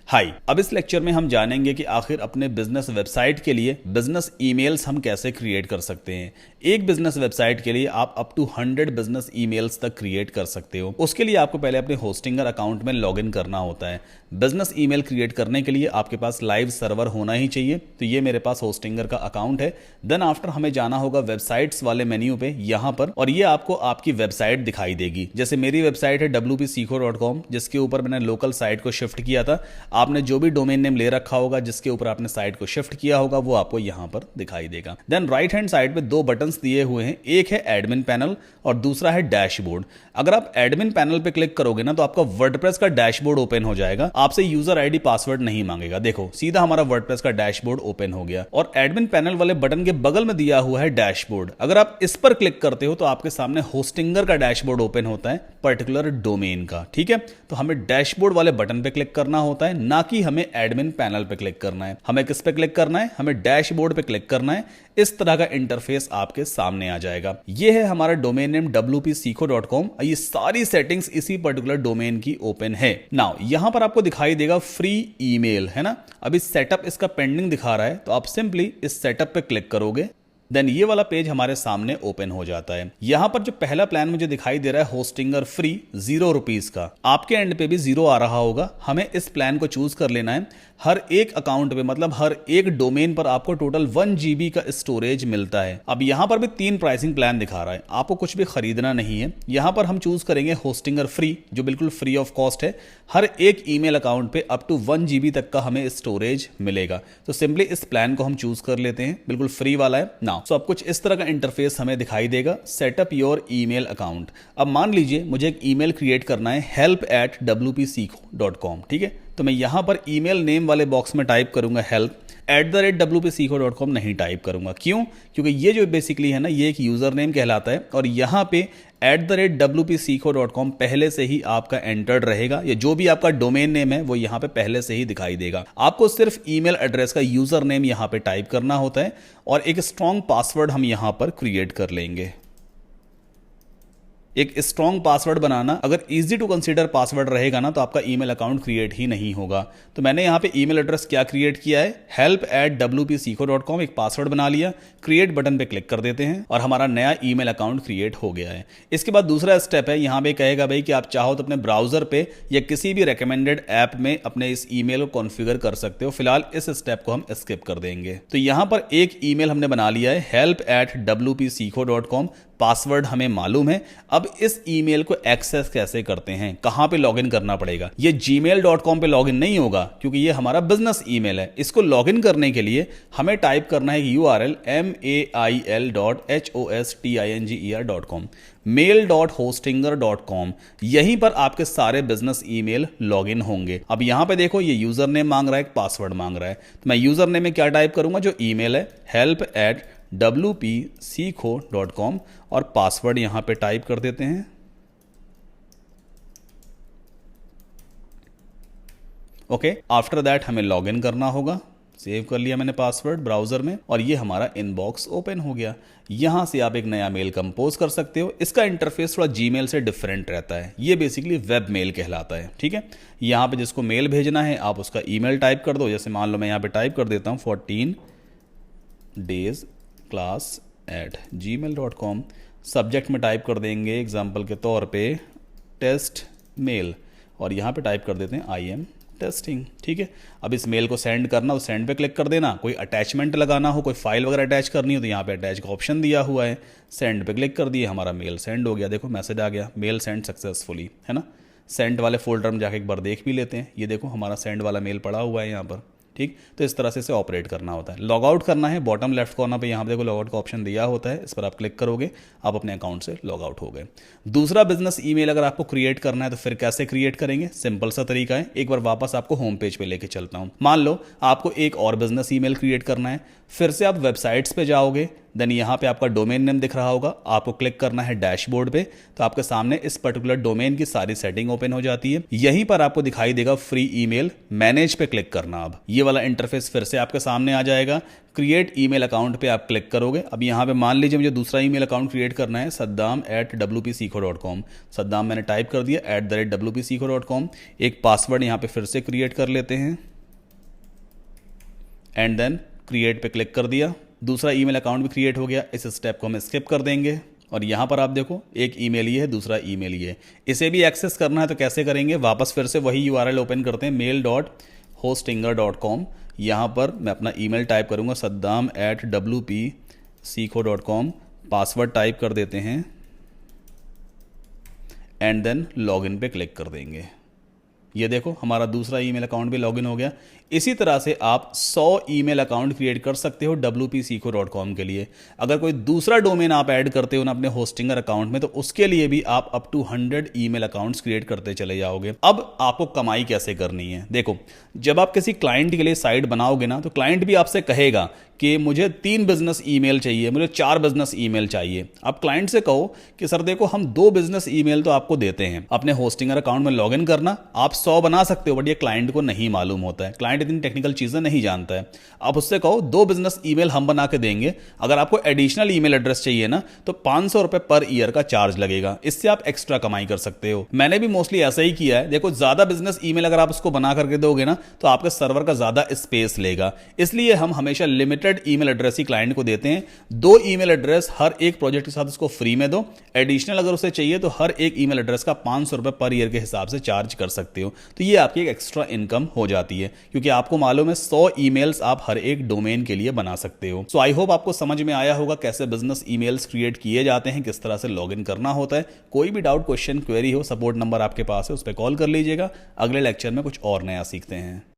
हाय, अब इस लेक्चर में हम जानेंगे कि आखिर अपने बिजनेस वेबसाइट के लिए बिजनेस ईमेल्स हम कैसे क्रिएट कर सकते हैं। एक बिजनेस वेबसाइट के लिए आप अप टू 100 बिजनेस ईमेल्स तक क्रिएट कर सकते हो। उसके लिए आपको पहले अपने होस्टिंगर अकाउंट में लॉगिन करना होता है। बिजनेस ईमेल क्रिएट करने के लिए आपके पास लाइव सर्वर होना ही चाहिए। तो ये मेरे पास होस्टिंगर का अकाउंट है। देन आफ्टर हमें जाना होगा वेबसाइट्स वाले मेन्यू पे यहाँ पर, और ये आपको आपकी वेबसाइट दिखाई देगी। जैसे मेरी वेबसाइट है wpsikho.com, जिसके ऊपर मैंने लोकल साइट को शिफ्ट किया था। आपने जो भी डोमेन नेम ले रखा होगा जिसके ऊपर आपने साइट को शिफ्ट किया होगा वो आपको यहां पर दिखाई देगा। देन राइट हैंड साइड पे दो बटन्स दिए हुए हैं, एक है एडमिन पैनल और दूसरा है डैशबोर्ड। अगर आप एडमिन पैनल पे क्लिक करोगे ना तो आपका वर्डप्रेस का डैशबोर्ड ओपन हो जाएगा। आपसे यूजर आईडी पासवर्ड नहीं मांगेगा। देखो सीधा हमारा वर्डप्रेस का डैशबोर्ड ओपन हो गया। और एडमिन पैनल वाले बटन के बगल में दिया हुआ है डैशबोर्ड। अगर आप इस पर क्लिक करते हो तो आपके सामने होस्टिंगर का डैशबोर्ड ओपन होता है पर्टिकुलर डोमेन का। ठीक है, तो हमें डैशबोर्ड वाले बटन पे क्लिक करना होता है, ना कि हमें एडमिन पैनल पे क्लिक करना है। हमें किस पे क्लिक करना है? हमें डैशबोर्ड पे क्लिक करना है। इस तरह का इंटरफेस आपके सामने आ जाएगा। ये है हमारा डोमेन नेम wpsikho.com। ये सारी सेटिंग्स इसी पर्टिकुलर डोमेन की ओपन है। नाउ यहां पर आपको दिखाई देगा फ्री ईमेल, है ना। अभी सेटअप इसका पेंडिंग दिखा रहा है, तो आप सिंपली इस सेटअप पे क्लिक करोगे। देन ये वाला पेज हमारे सामने ओपन हो जाता है। यहां पर जो पहला प्लान मुझे दिखाई दे रहा है होस्टिंगर फ्री ₹0 का, आपके एंड पे भी 0 आ रहा होगा। हमें इस प्लान को चूज कर लेना है। हर एक अकाउंट पे, मतलब हर एक डोमेन पर आपको टोटल 1 GB का स्टोरेज मिलता है। अब यहां पर भी 3 प्राइसिंग प्लान दिखा रहा है, आपको कुछ भी खरीदना नहीं है। यहां पर हम चूज करेंगे होस्टिंगर फ्री, जो बिल्कुल फ्री ऑफ कॉस्ट है। हर एक ईमेल अकाउंट पे अप टू 1 GB तक का हमें स्टोरेज मिलेगा। तो सिंपली इस प्लान को हम चूज कर लेते हैं, बिल्कुल फ्री वाला है ना। सब कुछ इस तरह का इंटरफेस हमें दिखाई देगा। Setup your email account. अब मान लीजिए मुझे एक ईमेल क्रिएट करना है help@wpsikho.com। ठीक है, तो मैं यहां पर ईमेल नेम वाले बॉक्स में टाइप करूंगा help@wpsikho.com नहीं टाइप करूंगा। क्यों? क्योंकि ये जो बेसिकली है ना, ये एक यूजर नेम कहलाता है और यहां पे @wpsikho.com पहले से ही आपका एंटर्ड रहेगा। या जो भी आपका डोमेन नेम है वो यहां पे पहले से ही दिखाई देगा। आपको सिर्फ ईमेल एड्रेस का यूजर नेम यहां पे टाइप करना होता है और एक स्ट्रॉन्ग पासवर्ड हम यहां पर क्रिएट कर लेंगे। एक स्ट्रॉन्ग पासवर्ड बनाना, अगर इजी टू कंसीडर पासवर्ड रहेगा ना तो आपका ईमेल अकाउंट क्रिएट ही नहीं होगा। तो मैंने यहां पे ईमेल एड्रेस क्या क्रिएट किया है, help@wpsikho.com, एक पासवर्ड बना लिया। क्रिएट बटन पे क्लिक कर देते हैं और हमारा नया ईमेल अकाउंट क्रिएट हो गया है। इसके बाद दूसरा स्टेप है, यहां पे कहेगा भाई कि आप चाहो तो अपने ब्राउजर पे या किसी भी रिकमेंडेड ऐप में अपने इस ईमेल को कॉन्फ़िगर कर सकते हो। फिलहाल इस स्टेप को हम स्किप कर देंगे। तो यहां पर एक ईमेल हमने बना लिया है help@wpsikho.com। पासवर्ड हमें मालूम है। अब इस ईमेल को एक्सेस कैसे करते हैं, कहां पे लॉगिन करना पड़ेगा? ये gmail.com पे लॉगिन नहीं होगा क्योंकि ये हमारा बिजनेस ईमेल है। इसको लॉगिन करने के लिए हमें टाइप करना है URL mail.hostinger.com mail.hostinger.com। यहीं पर आपके सारे बिजनेस ईमेल लॉगिन होंगे। अब यहां पे देखो ये यूजर नेम मांग रहा है, पासवर्ड मांग रहा है। तो मैं यूजर नेम में क्या टाइप करूंगा, जो ईमेल है help@wpsikho.com और पासवर्ड यहां पे टाइप कर देते हैं। ओके, आफ्टर दैट हमें लॉगिन करना होगा। सेव कर लिया मैंने पासवर्ड ब्राउजर में और ये हमारा इनबॉक्स ओपन हो गया। यहां से आप एक नया मेल कंपोज कर सकते हो। इसका इंटरफेस थोड़ा जीमेल से डिफरेंट रहता है। ये बेसिकली वेब मेल कहलाता है। ठीक है, यहां पे जिसको मेल भेजना है आप उसका ईमेल टाइप कर दो। जैसे मान लो मैं यहां पे टाइप कर देता हूं 14 days class@gmail.com। सब्जेक्ट में टाइप कर देंगे एग्जाम्पल के तौर पे टेस्ट मेल और यहाँ पे टाइप कर देते हैं IM टेस्टिंग। ठीक है, अब इस मेल को सेंड करना हो सेंड पे क्लिक कर देना। कोई अटैचमेंट लगाना हो, कोई फाइल वगैरह अटैच करनी हो तो यहाँ पे अटैच का ऑप्शन दिया हुआ है। सेंड पे क्लिक कर दिए, हमारा मेल सेंड हो गया। देखो मैसेज आ गया, मेल सेंड सक्सेसफुली, है ना। सेंड वाले फोल्डर में जाके एक बार देख भी लेते हैं। ये देखो हमारा सेंड वाला मेल पड़ा हुआ है यहाँ पर। ठीक, तो इस तरह से इसे ऑपरेट करना होता है। लॉग आउट करना है, बॉटम लेफ्ट कॉर्नर पे यहाँ पे देखो लॉग आउट का ऑप्शन दिया होता है। इस पर आप क्लिक करोगे, आप अपने अकाउंट से लॉग आउट हो गए। दूसरा बिजनेस ईमेल अगर आपको क्रिएट करना है तो फिर कैसे क्रिएट करेंगे? सिंपल सा तरीका है। एक बार वापस आपको होम पेज पे लेके चलता हूँ। मान लो आपको एक और बिजनेस ईमेल क्रिएट करना है। फिर से आप वेबसाइट्स पे जाओगे, देन यहाँ पे आपका डोमेन नेम दिख रहा होगा, आपको क्लिक करना है डैशबोर्ड पे, तो आपके सामने इस पर्टिकुलर डोमेन की सारी सेटिंग ओपन हो जाती है। यहीं पर आपको दिखाई देगा फ्री ईमेल, मैनेज पे क्लिक करना। अब ये वाला इंटरफेस फिर से आपके सामने आ जाएगा। क्रिएट ईमेल अकाउंट पे आप क्लिक करोगे। अब यहाँ पे मान लीजिए मुझे दूसरा ईमेल अकाउंट क्रिएट करना है, saddam@wpsikho.com। सद्दाम मैंने टाइप कर दिया @wpsikho.com। एक पासवर्ड यहाँ पे फिर से क्रिएट कर लेते हैं एंड देन क्रिएट पे क्लिक कर दिया। दूसरा ईमेल अकाउंट भी क्रिएट हो गया। इस स्टेप को हम स्किप कर देंगे और यहाँ पर आप देखो एक ईमेल ये है, दूसरा ईमेल ये है। इसे भी एक्सेस करना है तो कैसे करेंगे, वापस फिर से वही URL ओपन करते हैं, mail.hostinger.com। यहाँ पर मैं अपना ईमेल टाइप करूँगा saddam@wpsikho.com। पासवर्ड टाइप कर देते हैं एंड देन लॉगिन पे क्लिक कर देंगे। ये देखो हमारा दूसरा ईमेल अकाउंट भी लॉगिन हो गया। इसी तरह से आप 100 ईमेल अकाउंट क्रिएट कर सकते हो wpsikho.com के लिए। अगर कोई दूसरा डोमेन आप ऐड करते हो ना अपने होस्टिंगर अकाउंट में, तो उसके लिए भी आप up to 100 email accounts create करते चले जाओगे। अब आपको कमाई कैसे करनी है, देखो जब आप किसी क्लाइंट के लिए साइट बनाओगे ना, तो क्लाइंट भी आपसे कहेगा कि मुझे 3 बिजनेस ईमेल चाहिए, मुझे 4 बिजनेस ईमेल चाहिए। आप क्लाइंट से कहो कि सर देखो हम 2 बिजनेस ईमेल तो आपको देते हैं, अपने होस्टिंगर अकाउंट में लॉगिन करना, आप 100 बना सकते हो, बट ये क्लाइंट को नहीं मालूम होता है, क्लाइंट इतनी टेक्निकल चीजें नहीं जानता है। आप उससे कहो 2 बिजनेस ईमेल हम बना के देंगे, अगर आपको एडिशनल ईमेल एड्रेस चाहिए ना तो 500 रुपए पर ईयर का चार्ज लगेगा, इससे आप एक्स्ट्रा कमाई कर सकते हो। मैंने भी मोस्टली ऐसा ही किया है। देखो ज्यादा बिजनेस ईमेल अगर आप उसको बना करके दोगे ना तो आपके सर्वर का ज्यादा स्पेस लेगा, इसलिए हम हमेशा लिमिटेड ईमेल एड्रेस ही क्लाइंट को देते हैं। 2 ईमेल एड्रेस हर एक प्रोजेक्ट के साथ उसको फ्री में दो, एडिशनल अगर उसे चाहिए तो हर एक ईमेल एड्रेस का 500 रुपए पर ईयर के हिसाब से चार्ज कर सकते हो। तो ये आपकी एक एक्स्ट्रा इनकम हो जाती है, क्योंकि आपको मालूम है 100 ईमेल्स आप हर एक डोमेन के लिए बना सकते हो। सो आई होप आपको समझ में आया होगा कैसे बिजनेस ईमेल्स क्रिएट किए जाते हैं, किस तरह से लॉगिन करना होता है। कोई भी डाउट, क्वेश्चन, क्वेरी हो, सपोर्ट नंबर आपके पास है, उस पर कॉल कर लीजिएगा। अगले लेक्चर में कुछ और नया सीखते हैं।